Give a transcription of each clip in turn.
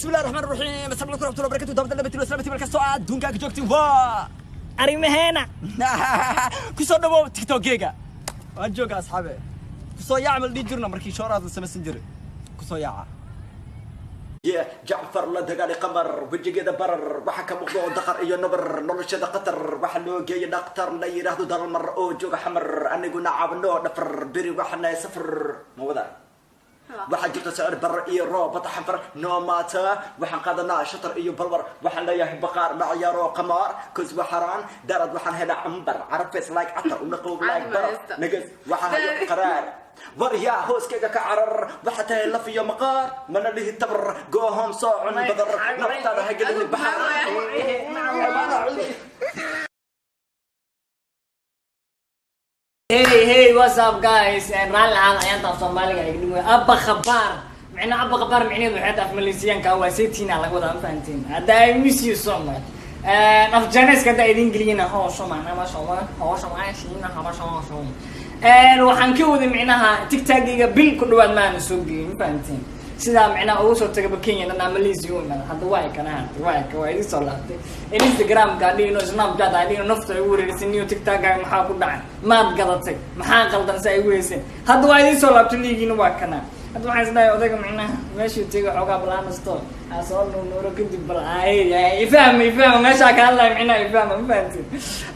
بسم الله الرحمن الرحيم السلام عليكم ورحمه الله وبركاته دابا دابا تلو سلامتي بالك السؤال دون كاك جوجتي وا أريمهنا كسو دبو تيك توك جيجا واجوك اصحابي كسو يعمل دي جرنا مركي شورات سمسنجر كسو يا يا جعفر لا دقالي قمر وجي كذا برر وحكى موضوع دقر ايو نبر نولشده قطر وحلو جاي دكتور لا يراهدو دار المر او جوج حمر اني قلنا عابنو دفر بري وحنا سفر مو ذا waxaa jirta sicir bar iyo roob bata xanfar no matter waxaan qaadanaa shatar iyo balwar waxaan leeyahay baqaar maciyaar oo qamaar kus waxaraan darad waxaan helaa ambar carafes like atar una qowb like bar nagas waxaan hayo qaraar warya hooskayga ka carar waxa tahay laf iyo maqaar mana lihi tabar go home soo cun badar naftaada ha gelin baxar Hey, what's up guys? رال العالم أيام تاع صومالي قاعد يقولون أبا خبار معنا أبا خبار معنيه بحياة في ماليزيان كواسيتين على قدام فانتين هذا I miss you so much أفجانس كده يدين قلينا هو شو معنا ما شاء الله هو شو معنا شينا هو شو وحنكود معناها تيك تاك بيل كل واحد ما نسوقين فانتين سيدا معنا أوسو تجربكين أنا ماليزيون هذا وايك أنا وايك وايد صلاتي إنستغرام قاعدين سناب جات قاعدين نفط يوري سنيو تيك توك قاعد محاكو دعم ما بقدرتك محاكل درسي ويسين هذا وايد صلاتي ليجين واكنا هذا واحد سدا يودك معنا ماشي تيجي حوجا بلان ستور أصلا نورو كنت بلاي يفهم ماشي كان الله معنا يفهم ما فهمتي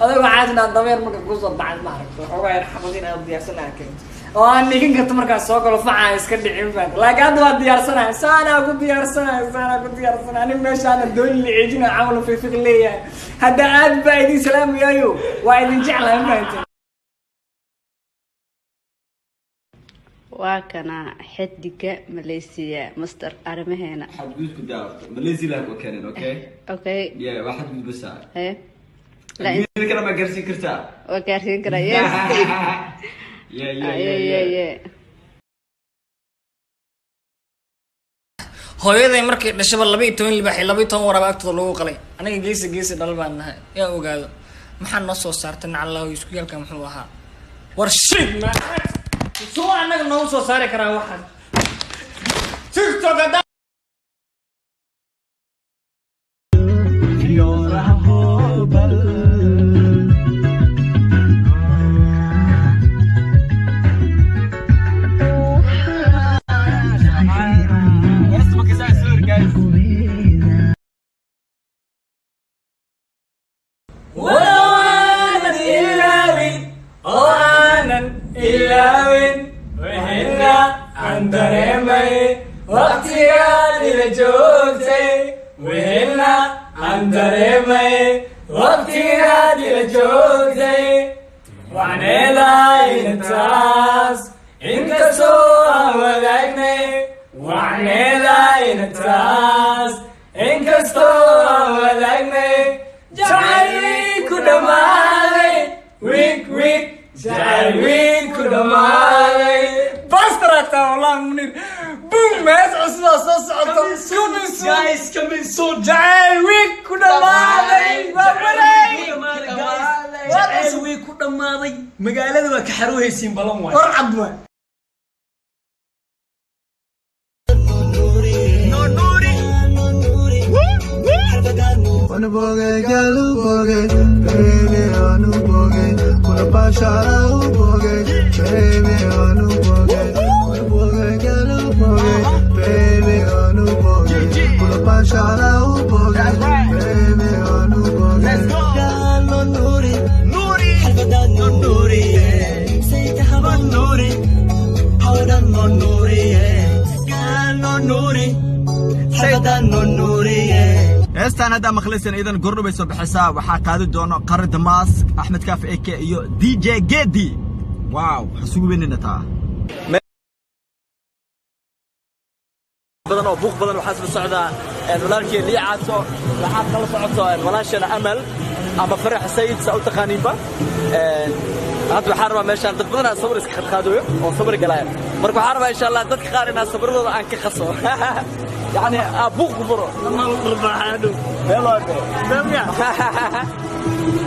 هذا واحد سدا ضمير مركب قصة بعد ما عرفت حوجا يرحبون أبدي أصلا كنت وأنا كنت مركز سوق الفعال إسكندر عمفان لكن هذا ديار سنة سنة كنت ديار سنة أنا ماشي أنا الدول اللي عجنا عملوا في فقلية هذا عاد بعدين سلام يايو وعدين جعله ما وكنا حدك ماليزيا مستر أرمهنا حد قلت كده ماليزيا لك وكان أوكي يا واحد من بس إيه لا أنت كنا ما قرسين كرتا وكارسين كرا يس يا hooyaday markay dhashaba 12 libax 12 waraba agtooda lagu qalay aniga geesi dhal baan nahay yaa ogaado maxaa noo soo saartay nacallahu isku yaalka muxuu ahaa war shit ma soo anaga noo soo saari karaa waxan TikTok da magaalada waa ka xaruhaysiin balan waay war cad waay Onu boge galu boge baby onu boge kuna pashara u boge baby onu boge onu boge galu boge baby onu boge kuna pashara u boge baby onu boge galu nuri harbadan nuri saytahaban nuri hawdan nuri galu nuri harbadan nuri heestaan hadda maqlaysan idan gordho bay soo bixisaa waxaa qaadi doono qarar damaas axmed kaaf AK iyo DJ Gedi waaw xasuubi weynina taa badan oo buuq badan waxa soo socda walaalkii liicaaso waxa kala socoto walaashana amal ama farax sayid sa u taqaaniba hadda waxaan rabaa meeshaan dad badan sawir iska qaadooyo oo sawir galaya marka waxaan rabaa insha Allah dadka qaar inaa sawirradooda aan ka qaso يعني ابوك برو ما ربحادو يلا دميا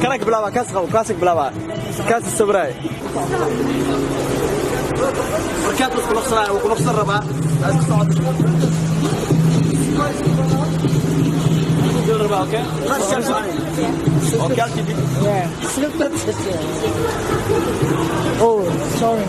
كانك بلاوا كاسك بلاوا كاس السبراي بركات وكل خساره وكل خساره ربا okay? Okay, I'll keep it. Yeah. Oh, sorry.